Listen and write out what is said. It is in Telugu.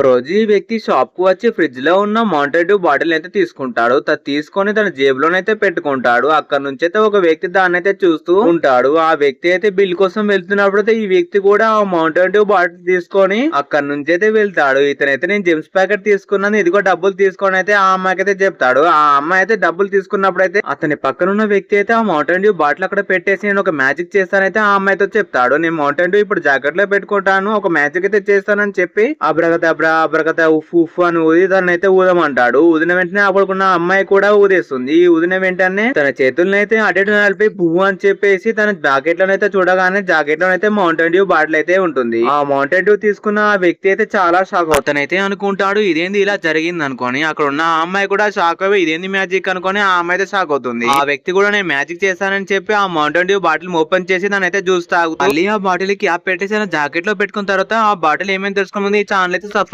రోజు ఈ వ్యక్తి షాప్ కు వచ్చి ఫ్రిడ్జ్ లో ఉన్న మౌంటైన్ డ్యూ బాటిల్ అయితే తీసుకుంటాడు. తీసుకొని తన జేబులోనైతే పెట్టుకుంటాడు. అక్కడ నుంచి అయితే ఒక వ్యక్తి దాన్ని అయితే చూస్తూ ఉంటాడు. ఆ వ్యక్తి అయితే బిల్ కోసం వెళ్తున్నప్పుడు అయితే ఈ వ్యక్తి కూడా ఆ మౌంటైన్ డ్యూ బాటిల్ తీసుకొని అక్కడ నుంచి అయితే వెళ్తాడు. ఇతనైతే నేను జెమ్స్ ప్యాకెట్ తీసుకున్నాను, ఇదిగో డబ్బులు తీసుకొని అయితే ఆ అమ్మాయికి అయితే చెప్తాడు. ఆ అమ్మాయి అయితే డబ్బులు తీసుకున్నప్పుడు అయితే అతని పక్కన ఉన్న వ్యక్తి అయితే ఆ మౌంటైన్ డ్యూ బాటిల్ అక్కడ పెట్టేసి నేను ఒక మ్యాజిక్ చేస్తానైతే ఆ అమ్మాయితో చెప్తాడు. నేను మౌంటైన్ డ్యూ ఇప్పుడు జాకెట్ లో పెట్టుకుంటాను, ఒక మ్యాజిక్ అయితే చేస్తానని చెప్పి అబ్రకత ఉఫ్ ఉఫ్ అని ఊది దాన్ని అయితే ఊదమంటాడు. ఊదిన వెంటనే అప్పుడుకున్న అమ్మాయి కూడా ఊదేస్తుంది. ఈ ఊదిన వెంటనే తన చేతులను అయితే అటు నలిపి పువ్వు అని చెప్పేసి తన జాకెట్ లోనైతే చూడగానే జాకెట్ లోనైతే మౌంటైన్ డ్యూ బాటిల్ అయితే ఉంటుంది. ఆ మౌంటైన్ డ్యూ తీసుకున్న ఆ వ్యక్తి అయితే చాలా షాక్ అవుతానైతే అనుకుంటాడు ఇదేంది ఇలా జరిగింది అనుకోని. అక్కడ ఉన్న ఆ అమ్మాయి కూడా షాక్ అవి ఇదేంది మ్యాజిక్ అనుకోని ఆ అమ్మాయి అయితే షాక్ అవుతుంది. ఆ వ్యక్తి కూడా నేను మ్యాజిక్ చేస్తానని చెప్పి ఆ మౌంటైన్ డ్యూ బాటిల్ ఓపెన్ చేసి దాని అయితే జ్యూస్ తాగుతూ మళ్ళీ ఆ బాటిల్ క్యాప్ పెట్టేసి జాకెట్ లో పెట్టుకున్న తర్వాత ఆ బాటిల్ ఏమైనా తెలుసుకోమంది ఈ ఛానల్ అయితే సబ్స్క్రైబ్